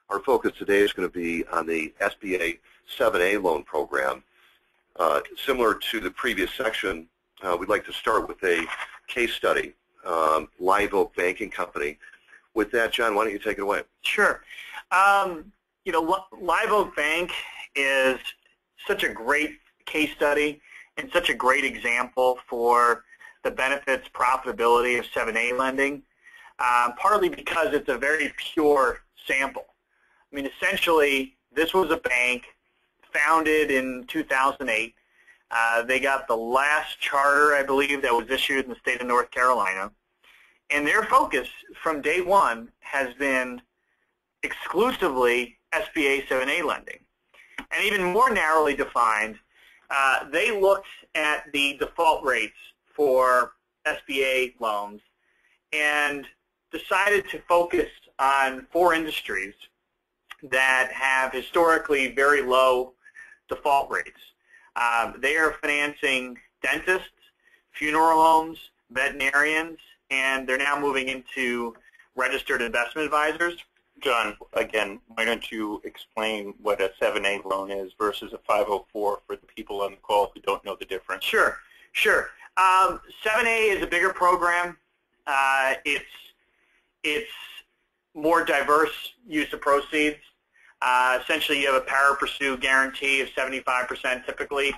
Our focus today is going to be on the SBA 7A loan program. Similar to the previous section, we'd like to start with a case study, Live Oak Banking Company. With that, John, why don't you take it away? Sure. You know, Live Oak Bank is such a great case study and such a great example for the benefits, profitability of 7A lending, partly because it's a very pure sample. I mean, essentially, this was a bank founded in 2008. They got the last charter, I believe, that was issued in the state of North Carolina. And their focus from day one has been exclusively SBA 7A lending. And even more narrowly defined, they looked at the default rates for SBA loans and decided to focus on 4 industries that have historically very low default rates. They are financing dentists, funeral homes, veterinarians, and they're now moving into registered investment advisors. John, again, why don't you explain what a 7A loan is versus a 504 for the people on the call who don't know the difference? Sure. 7A is a bigger program. It's more diverse use of proceeds. Essentially, you have a pari passu guarantee of 75% typically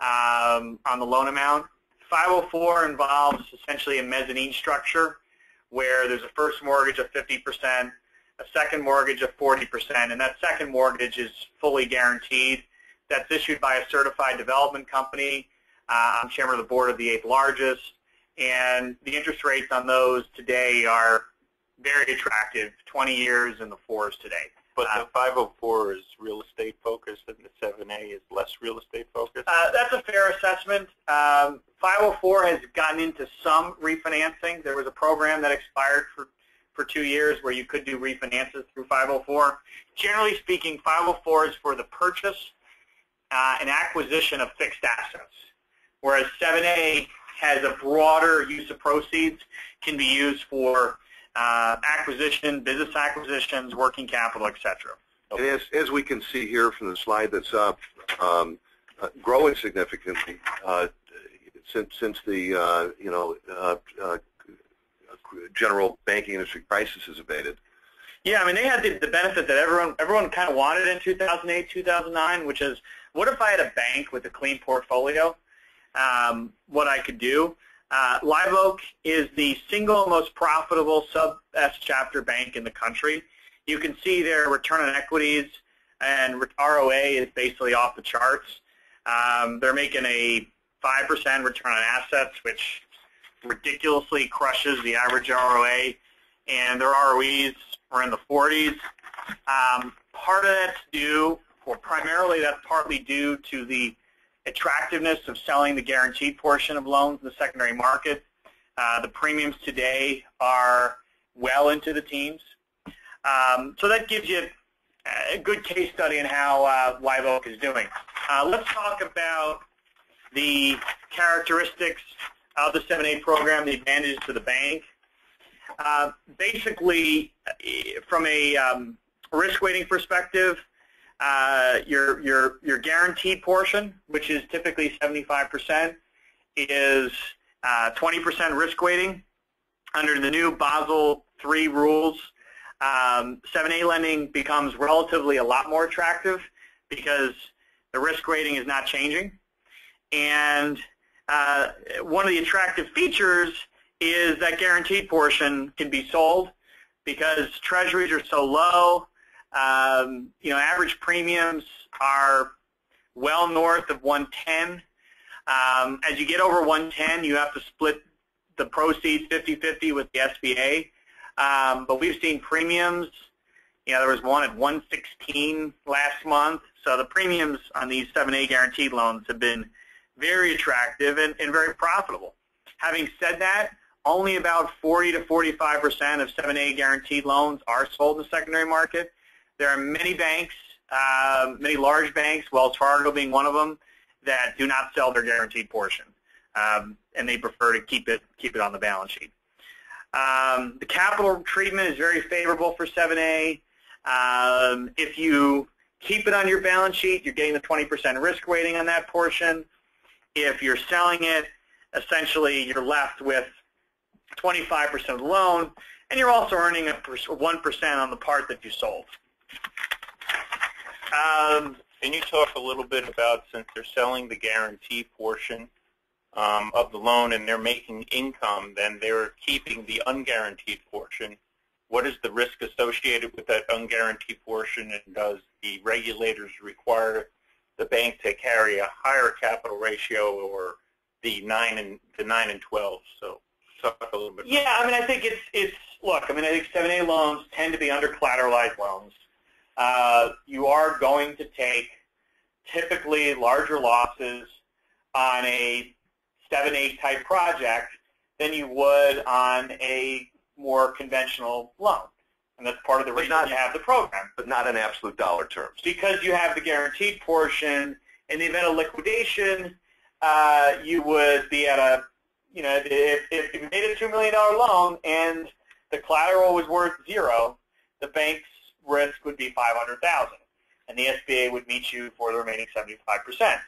on the loan amount. 504 involves essentially a mezzanine structure where there's a first mortgage of 50%, a second mortgage of 40%, and that second mortgage is fully guaranteed. That's issued by a certified development company. I'm chairman of the board of the 8th largest, and the interest rates on those today are very attractive, 20 years in the 4s today. But the 504 is real estate focused and the 7A is less real estate focused? That's a fair assessment. 504 has gotten into some refinancing. There was a program that expired for 2 years where you could do refinances through 504. Generally speaking, 504 is for the purchase and acquisition of fixed assets, whereas 7A has a broader use of proceeds, can be used for acquisition, business acquisitions, working capital, etc. And as we can see here from the slide that's up, growing significantly since the general banking industry crisis has abated. Yeah, I mean, they had the benefit that everyone kind of wanted in 2008, 2009, which is, what if I had a bank with a clean portfolio? What I could do. Live Oak is the single most profitable sub-S chapter bank in the country. You can see their return on equities and ROA is basically off the charts. They're making a 5% return on assets, which ridiculously crushes the average ROA, and their ROEs are in the 40s. Part of that's due, or primarily that's partly due to the attractiveness of selling the guaranteed portion of loans in the secondary market. The premiums today are well into the teens. So that gives you a good case study on how Live Oak is doing. Let's talk about the characteristics of the 7A program, the advantages to the bank. Basically, from a risk weighting perspective, your guaranteed portion, which is typically 75%, is 20% risk weighting. Under the new Basel III rules, 7A lending becomes relatively a lot more attractive because the risk weighting is not changing. And one of the attractive features is that guaranteed portion can be sold because treasuries are so low. Average premiums are well north of 110. As you get over 110, you have to split the proceeds 50-50 with the SBA. But we've seen premiums, there was one at 116 last month. So the premiums on these 7A guaranteed loans have been very attractive and very profitable. Having said that, only about 40 to 45% of 7A guaranteed loans are sold in the secondary market. There are many banks, many large banks, Wells Fargo being one of them, that do not sell their guaranteed portion, and they prefer to keep it on the balance sheet. The capital treatment is very favorable for 7A. If you keep it on your balance sheet, you're getting the 20% risk weighting on that portion. If you're selling it, essentially you're left with 25% of the loan, and you're also earning 1% on the part that you sold. Can you talk a little bit about, since they're selling the guarantee portion of the loan and they're making income, then they're keeping the unguaranteed portion. What is the risk associated with that unguaranteed portion, and does the regulators require the bank to carry a higher capital ratio, or the 9 and 12? So talk a little bit. Yeah, I mean, I think look, I mean, I think 7A loans tend to be under collateralized loans. You are going to take typically larger losses on a 7A type project than you would on a more conventional loan. And that's part of the reason you have the program. But not in absolute dollar terms. Because you have the guaranteed portion. In the event of liquidation, you would be at a, if you made a $2 million loan and the collateral was worth 0, the bank's risk would be $500,000, and the SBA would meet you for the remaining 75%.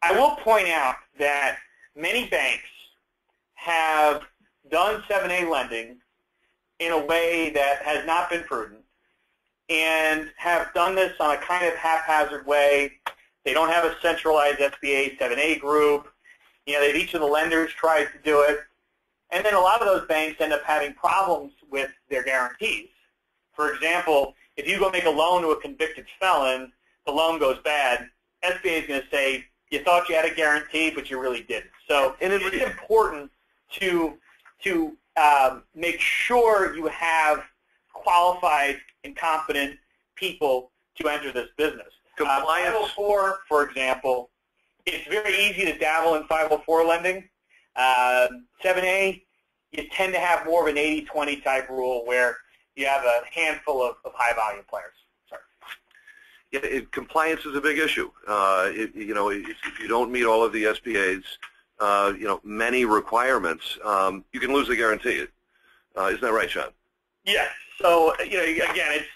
I will point out that many banks have done 7A lending in a way that has not been prudent, and have done this on a kind of haphazard way. They don't have a centralized SBA 7A group. Each of the lenders tries to do it, and then a lot of those banks end up having problems with their guarantees. For example, if you go make a loan to a convicted felon, the loan goes bad, SBA is going to say, you thought you had a guarantee, but you really didn't. So it's important to make sure you have qualified and competent people to enter this business. Compliance. 504, for example, it's very easy to dabble in 504 lending. 7A, you tend to have more of an 80-20 type rule where you have a handful of high-volume players. Sorry. Yeah, compliance is a big issue. If you don't meet all of the SBA's, many requirements, you can lose the guarantee. Isn't that right, Sean? Yes. So, again, it's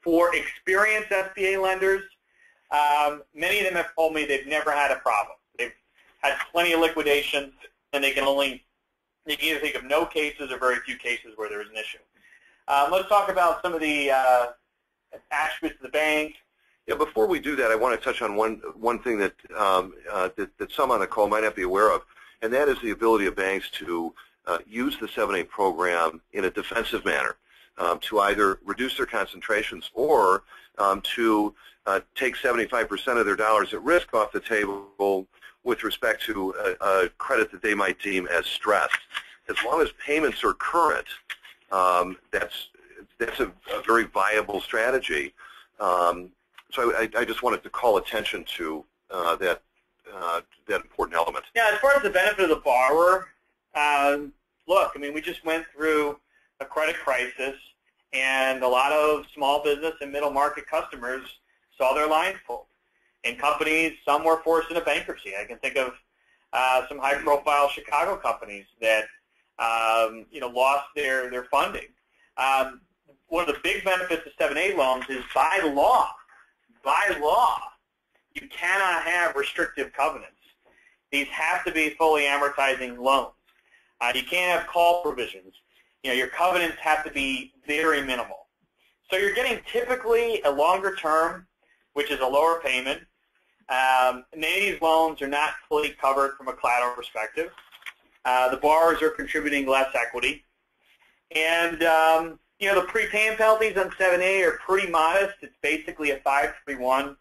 for experienced SBA lenders. Many of them have told me they've never had a problem. They've had plenty of liquidations, and they can either think of no cases or very few cases where there is an issue. Let's talk about some of the attributes of the bank. Yeah, before we do that, I want to touch on one thing that some on the call might not be aware of, and that is the ability of banks to use the 7A program in a defensive manner, to either reduce their concentrations or to take 75% of their dollars at risk off the table with respect to a credit that they might deem as stressed. As long as payments are current, that's a very viable strategy. So I just wanted to call attention to that important element. Yeah, as far as the benefit of the borrower, look, I mean, we just went through a credit crisis, and a lot of small business and middle market customers saw their lines pulled. And companies, some were forced into bankruptcy. I can think of some high-profile Chicago companies that lost their funding. One of the big benefits of 7A loans is by law, you cannot have restrictive covenants. These have to be fully amortizing loans. You can't have call provisions. Your covenants have to be very minimal. So you're getting typically a longer term, which is a lower payment. Many of these loans are not fully covered from a collateral perspective. The borrowers are contributing less equity. And, the prepayment penalties on 7A are pretty modest. It's basically a 531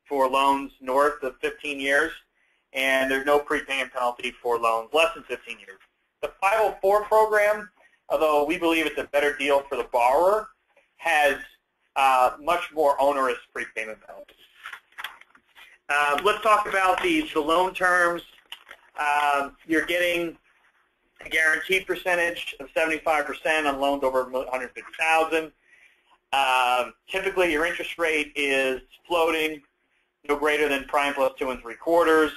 for loans north of 15 years, and there's no prepayment penalty for loans less than 15 years. The 504 program, although we believe it's a better deal for the borrower, has much more onerous prepayment penalties. Let's talk about the loan terms. You're getting a guaranteed percentage of 75% on loans over $150,000. Typically, your interest rate is floating, no greater than prime plus 2 3/4.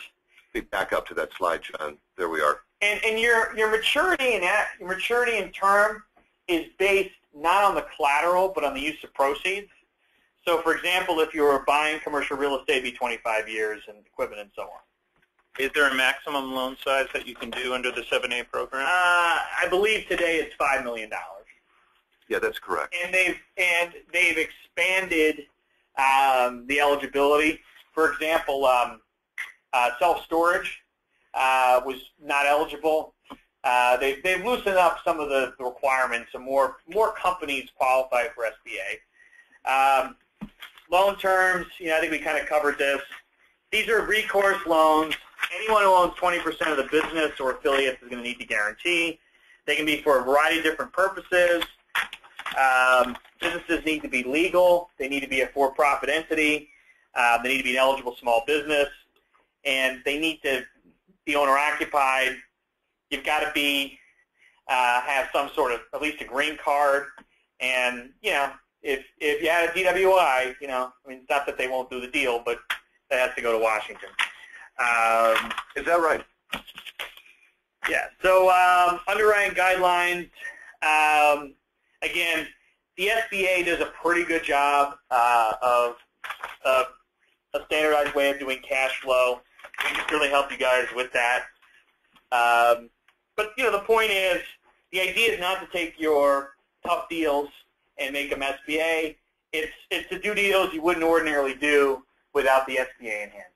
Back up to that slide, John. There we are. And your maturity and term is based not on the collateral, but on the use of proceeds. So, for example, if you were buying commercial real estate, it'd be 25 years and equipment and so on. Is there a maximum loan size that you can do under the 7A program? I believe today it's $5 million. Yeah, that's correct. And they've expanded the eligibility. For example, self-storage was not eligible. They've loosened up some of the requirements, and more companies qualify for SBA. Loan terms, I think we kind of covered this. These are recourse loans. Anyone who owns 20% of the business or affiliates is going to need to guarantee. They can be for a variety of different purposes. Businesses need to be legal. They need to be a for-profit entity. They need to be an eligible small business. And they need to be owner-occupied. You've got to be have some sort of, at least a green card. And, if you had a DWI, it's not that they won't do the deal, but that has to go to Washington. Is that right? Yeah. So underwriting guidelines. Again, the SBA does a pretty good job of a standardized way of doing cash flow. We can certainly help you guys with that. But the point is, the idea is not to take your tough deals and make them SBA. It's to do deals you wouldn't ordinarily do without the SBA in hand.